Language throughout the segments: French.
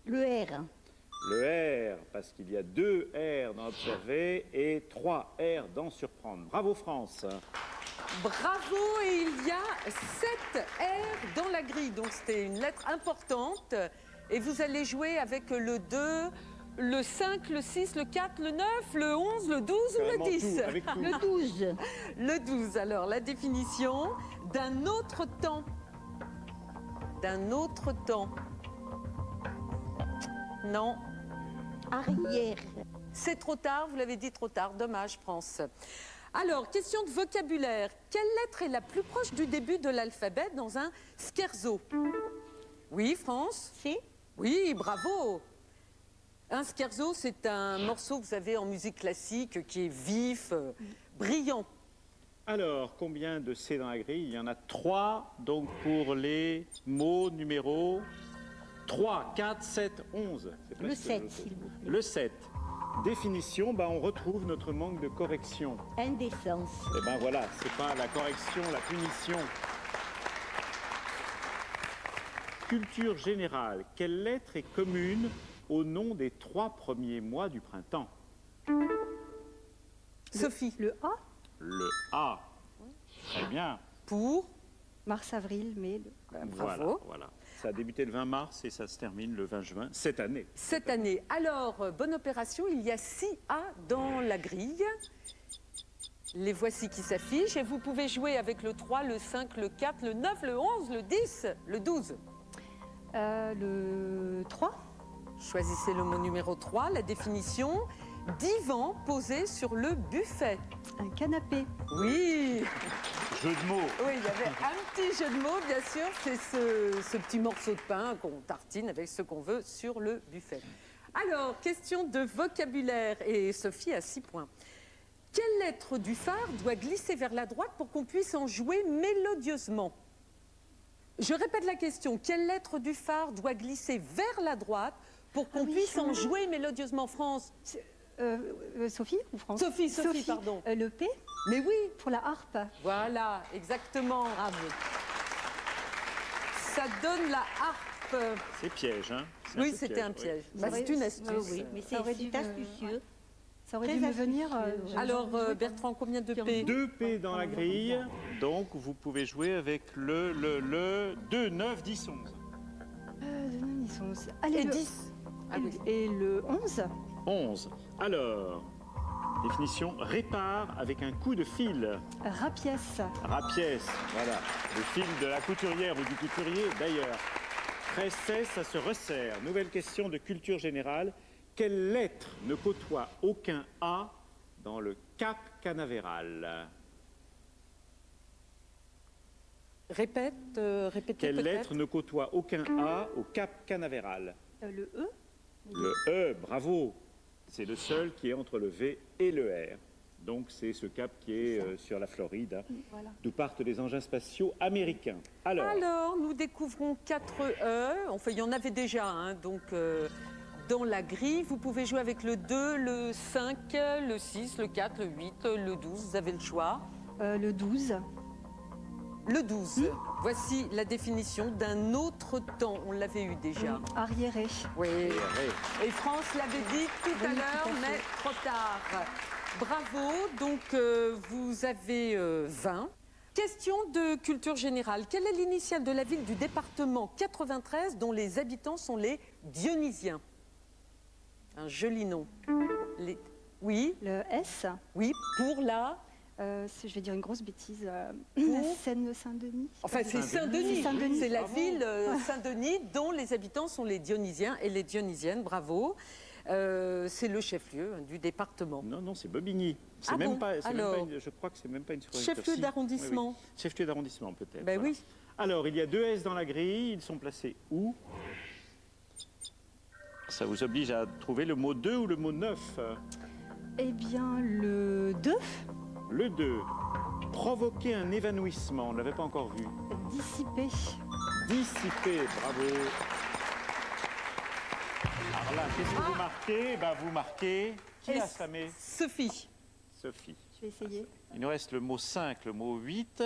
Le R. Le R, parce qu'il y a 2 R dans observer et 3 R dans surprendre. Bravo France. Bravo, et il y a 7 R dans la grille, donc c'était une lettre importante. Et vous allez jouer avec le 2, le 5, le 6, le 4, le 9, le 11, le 12 ou le 10 tout, avec tout. Le 12. Le 12, alors la définition d'un autre temps. D'un autre temps. Non. Arrière. C'est trop tard, vous l'avez dit trop tard, dommage France. Alors, question de vocabulaire. Quelle lettre est la plus proche du début de l'alphabet dans un scherzo? Oui, France? C. Oui, bravo. Un scherzo, c'est un morceau, vous savez, en musique classique qui est vif, brillant. Alors, combien de C dans la grille? Il y en a 3, donc pour les mots numéros 3, 4, 7, 11. Le 7, s'il vous plaît. Le 7. Définition, on retrouve notre manque de correction. Indécence. Et ben voilà, c'est pas la correction, la punition. Culture générale. Quelle lettre est commune au nom des 3 premiers mois du printemps? Sophie. Le A. Le A. Très bien. Pour? Mars, avril, mai. Bravo. Voilà. Ça a débuté le 20 mars et ça se termine le 20 juin cette année. Cette année. Alors, bonne opération, il y a 6 A dans la grille. Les voici qui s'affichent et vous pouvez jouer avec le 3, le 5, le 4, le 9, le 11, le 10, le 12. Le 3. Choisissez le mot numéro 3, la définition. Divan posé sur le buffet. Un canapé. Oui. Jeu de mots. Oui, il y avait un petit jeu de mots, bien sûr. C'est ce petit morceau de pain qu'on tartine avec ce qu'on veut sur le buffet. Alors, question de vocabulaire. Et Sophie a 6 points. Quelle lettre du phare doit glisser vers la droite pour qu'on puisse en jouer mélodieusement? Je répète la question. Quelle lettre du phare doit glisser vers la droite pour qu'on puisse en jouer mélodieusement? France? Sophie ou France? Sophie, pardon. Le P. Mais oui. Pour la harpe. Voilà, exactement. Bravo. Ça donne la harpe. C'est piège, hein? Oui, c'était un piège. Oui. C'est une astuce. Oui, mais c'est astucieux. Ça aurait dû me venir. Alors, Bertrand, combien de P? 2 P dans la grille. Donc, vous pouvez jouer avec le 2, 9, 10, 11. 11. Allez, Et le 10. Ah oui. Et le 11. 11. Alors, définition, répare avec un coup de fil. Rapiès. Rapiès, voilà. Le fil de la couturière ou du couturier, d'ailleurs. Très sait, ça se resserre. Nouvelle question de culture générale. Quelle lettre ne côtoie aucun A dans le Cap Canaveral? Répétez Quelle peut-être. lettre ne côtoie aucun A au Cap Canaveral? Le E. Le E, bravo. C'est le seul qui est entre le V et le R. Donc c'est ce cap qui est sur la Floride, hein, Voilà. d'où partent les engins spatiaux américains. Alors, nous découvrons 4 E. Enfin, il y en avait déjà, hein, donc dans la grille. Vous pouvez jouer avec le 2, le 5, le 6, le 4, le 8, le 12. Vous avez le choix. Le 12. Le 12. Voici la définition d'un autre temps. On l'avait eu déjà. Arriéré. Oui. Et France l'avait dit tout à Oui, l'heure, tout à fait. mais trop tard. Bravo. Donc, vous avez 20. Question de culture générale. Quelle est l'initiale de la ville du département 93 dont les habitants sont les Dionysiens? Un joli nom. Oui, Le S. oui, pour la... Je vais dire une grosse bêtise. Pour Seine-Saint-Denis. Enfin, c'est Saint-Denis. Saint-Denis. C'est la Bravo. ville Saint-Denis dont les habitants sont les Dionysiens et les Dionysiennes. Bravo. C'est le chef-lieu du département. Non, non, c'est Bobigny. C'est Ah même bon, pas, c'est même alors. pas une- je crois que c'est même pas une sous-préfecture. Chef-lieu Si. d'arrondissement. Oui, oui. Chef-lieu d'arrondissement, peut-être. Ben voilà. oui. Alors, il y a 2 S dans la grille. Ils sont placés où? Ça vous oblige à trouver le mot 2 ou le mot 9. Eh bien, le 2. Le 2. Provoquer un évanouissement. On ne l'avait pas encore vu. Dissipé. Dissiper, bravo. Alors là, qu'est-ce que vous marquez? Vous marquez. Qui a Samé? Sophie. Sophie. Je vais essayer. Il nous reste le mot 5, le mot 8,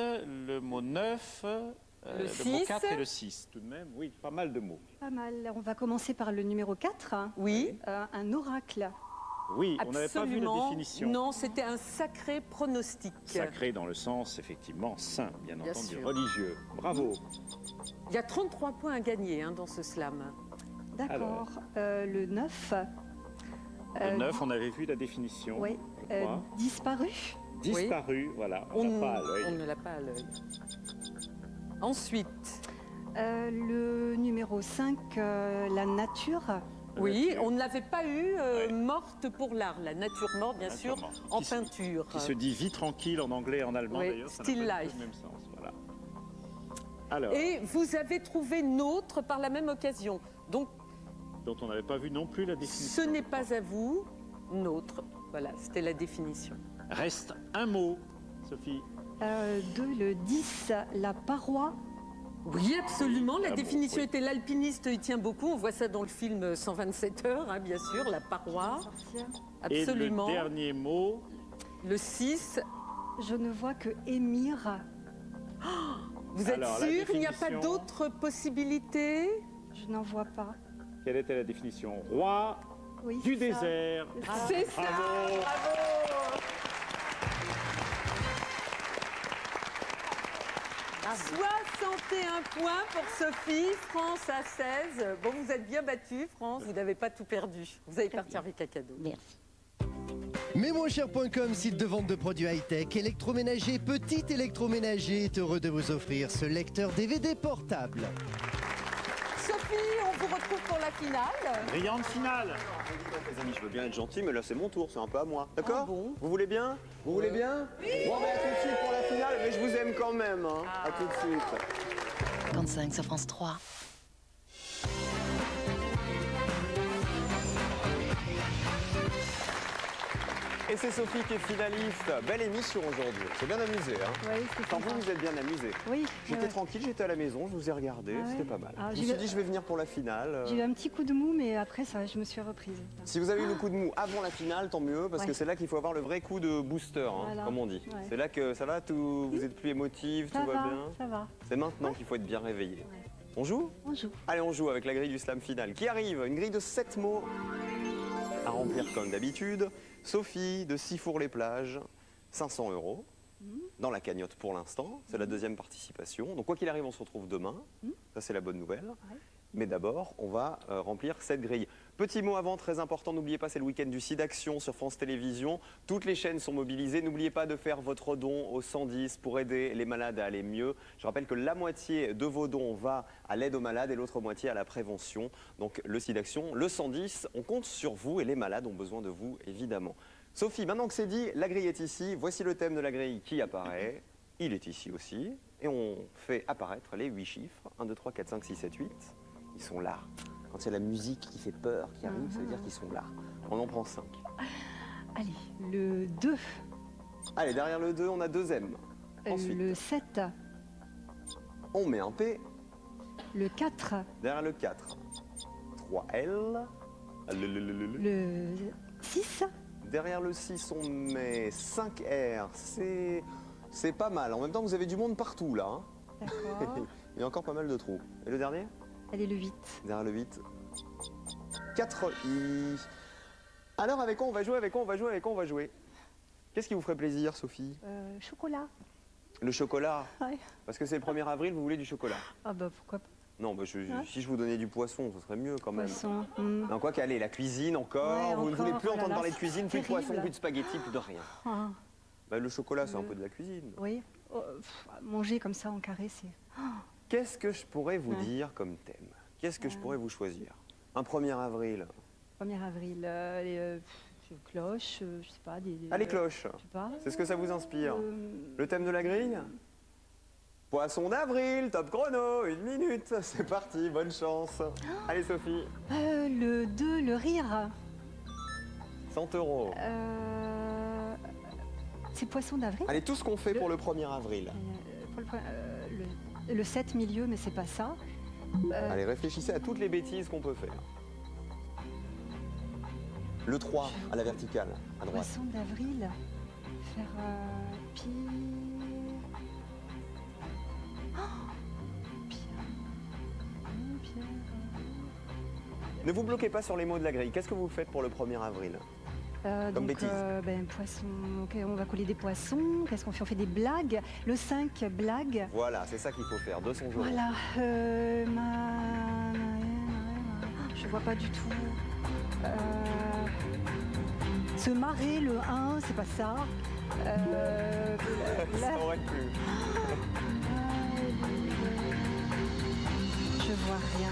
le mot 9 Le Le 6. mot 4 et le 6, tout de même. Oui, pas mal de mots. Pas mal. On va commencer par le numéro 4. Oui. Un oracle. Oui, on n'avait pas vu la Absolument. définition. Non, c'était un sacré pronostic. Sacré dans le sens, effectivement, saint, bien entendu, sûr. religieux. Bravo. Il y a 33 points à gagner dans ce slam. D'accord. Le 9. Le 9, on avait vu la définition. Oui. je crois. Disparu. Disparu, voilà, on On, n'a pas à l'œil. on ne l'a pas à l'œil. Ensuite, Le numéro 5. La nature. oui, nature. on ne l'avait pas eu morte pour l'art. La nature morte, bien sûr, Nature morte. en Qui se- peinture. Qui se dit vie tranquille en anglais et en allemand Oui, d'ailleurs. ça n'a still pas du tout life. le même sens, voilà. Alors, Et vous avez trouvé nôtre par la même occasion. Donc, dont on n'avait pas vu non plus la ce définition. n'est pas à vous, nôtre. Voilà, c'était la définition. Reste un mot, Sophie. 2. Le 10. La paroi. Oui, absolument. La Ah bon, définition oui. était l'alpiniste y tient beaucoup. On voit ça dans le film 127 heures, hein, bien sûr, la paroi. Sortir. Absolument. Et le dernier mot, Le 6. Je ne vois que émir. Vous êtes Alors, la sûr il n'y a pas définition. d'autres possibilités? Je n'en vois pas. quelle était la définition? Roi Oui, du c'est ça. désert. C'est ça. Bravo. Bravo. 61 points pour Sophie, France à 16. Bon, vous êtes bien battue, France, vous n'avez pas tout perdu. Vous allez partir avec un cadeau. Merci. Mesmoincher.com, site de vente de produits high-tech, électroménager, petit électroménager est heureux de vous offrir ce lecteur DVD portable. Sophie, on vous retrouve pour la finale. Brillante finale. Les amis, je veux bien être gentil, mais là c'est mon tour, c'est un peu à moi. D'accord Ah bon Vous voulez bien Vous voulez bien oui. Bon, ben à tout de suite pour la finale, mais je vous aime quand même. Hein. À tout de suite. 55 sur France 3. Et c'est Sophie qui est finaliste. Belle émission aujourd'hui. C'est bien amusé. Hein. Oui, c'est Enfin, sympa. vous êtes bien amusé. Oui. J'étais ouais. tranquille, j'étais à la maison, je vous ai regardé, Ah ouais. c'était pas mal. Ah, je j'ai me suis eu- dit, je vais venir pour la finale. J'ai eu un petit coup de mou, mais après ça, je me suis reprise. Si vous avez eu le coup de mou avant la finale, tant mieux, parce que Ouais. c'est là qu'il faut avoir le vrai coup de booster, hein, Voilà. comme on dit. Ouais. C'est là que ça va, tout, vous êtes plus émotive, Ça tout va va, bien. ça va. C'est maintenant qu'il faut être bien réveillé. Ouais. On joue On joue. Allez, on joue avec la grille du slam final qui arrive. Une grille de 7 mots à remplir comme d'habitude. Sophie de Sifour-les-Plages, 500 €. Dans la cagnotte pour l'instant, c'est la deuxième participation. Donc quoi qu'il arrive, on se retrouve demain. Ça, c'est la bonne nouvelle. Mais d'abord, on va remplir cette grille. Petit mot avant, très important, n'oubliez pas, c'est le week-end du SIDAction sur France Télévisions. Toutes les chaînes sont mobilisées. N'oubliez pas de faire votre don au 110 pour aider les malades à aller mieux. Je rappelle que la moitié de vos dons va à l'aide aux malades et l'autre moitié à la prévention. Donc le SIDAction, le 110, on compte sur vous et les malades ont besoin de vous, évidemment. Sophie, maintenant que c'est dit, la grille est ici. Voici le thème de la grille qui apparaît. Il est ici aussi. Et on fait apparaître les 8 chiffres. 1, 2, 3, 4, 5, 6, 7, 8. Ils sont là. Quand il y a la musique qui fait peur, qui arrive, ça veut dire qu'ils sont là. On en prend 5. Allez, le 2. Allez, derrière le 2, on a 2 M. Ensuite, Le 7. on met un P. Le 4. Derrière le 4, 3 L. Le 6. Derrière le 6, on met 5 R. C'est pas mal. En même temps, vous avez du monde partout, là. Hein. D'accord. Il y a encore pas mal de trous. Et le dernier? Allez, le 8. Derrière le 8, 4 I. Alors, avec quoi on va jouer? Avec quoi on va jouer? Avec quoi on va jouer? Qu'est-ce qui vous ferait plaisir, Sophie? Chocolat. Le chocolat? Ouais. Parce que c'est le 1er avril, vous voulez du chocolat? Ah bah pourquoi pas. Non, bah, si je vous donnais du poisson, ce serait mieux quand même. Poisson. Non, quoi qu'aller, la cuisine encore. Ouais, Vous ne voulez encore, plus oh là entendre là, parler de cuisine, plus de terrible. poisson, plus de spaghettis, plus de rien. Ah, Bah, le chocolat, c'est un peu de la cuisine. oui. Oh, manger comme ça en carré, c'est... Qu'est-ce que je pourrais vous Ouais. dire comme thème? Qu'est-ce que je pourrais vous choisir? Un 1er avril. 1er avril, cloches, je sais pas, des... Allez, cloche. Je sais pas. C'est ce que ça vous inspire? Euh, Le thème de la grille? Poisson d'avril, top chrono, 1 minute. C'est parti, bonne chance. Allez, Sophie. le 2, le rire. 100 €. C'est poisson d'avril. Allez, tout ce qu'on fait pour le 1er avril. Le 7 milieu, mais c'est pas ça. Allez, réfléchissez à toutes les bêtises qu'on peut faire. Le 3, à la verticale, à droite. Poisson d'avril. Faire Ne vous bloquez pas sur les mots de la grille. Qu'est-ce que vous faites pour le 1er avril? Comme bêtise. Poisson, ok, on va coller des poissons. Qu'est-ce qu'on fait? On fait des blagues. Le 5, blague. Voilà, c'est ça qu'il faut faire. 200 euros. Voilà. Je vois pas du tout. Se marrer, le 1, c'est pas ça. Ça aurait pu. Je vois rien.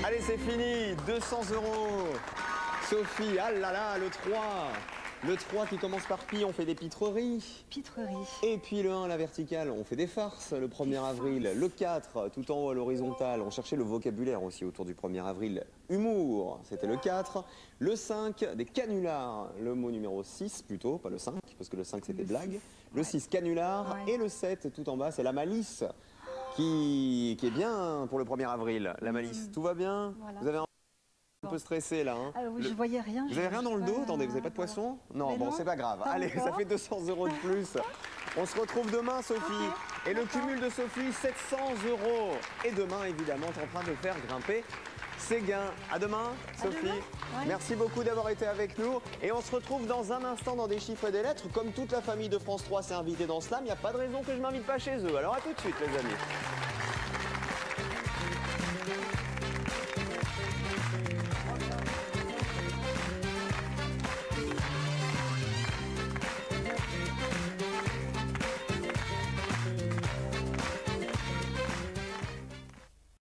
Allez, c'est fini. 200 euros. Sophie, ah là là, le 3. Le 3 qui commence par pi, on fait des pitreries. Pitrerie. Et puis le 1, la verticale, on fait des farces le 1er avril. Le 4, tout en haut à l'horizontale, on cherchait le vocabulaire aussi autour du 1er avril. Humour, c'était le 4. Le 5, des canulars, le mot numéro 6 plutôt, pas le 5, parce que le 5 c'était blague. Le 6, canular. Ouais. Et le 7, tout en bas, c'est la malice, qui est bien pour le 1er avril. La malice, tout va bien? Voilà. Vous avez un peu stressé là, hein? Oui, je voyais rien. Vous avez rien dans le dos? Attendez, vous n'avez pas de poisson? Non, Mais bon, non, c'est pas grave. pas Allez, ça encore. fait 200 euros de plus. On se retrouve demain, Sophie. Et le cumul de Sophie, 700 euros. Et demain, évidemment, tu es en train de faire grimper ses gains. À demain, Sophie. demain. Ouais. Merci beaucoup d'avoir été avec nous. Et on se retrouve dans un instant dans des chiffres et des lettres. Comme toute la famille de France 3 s'est invitée dans Slam, il n'y a pas de raison que je m'invite pas chez eux. Alors à tout de suite, les amis.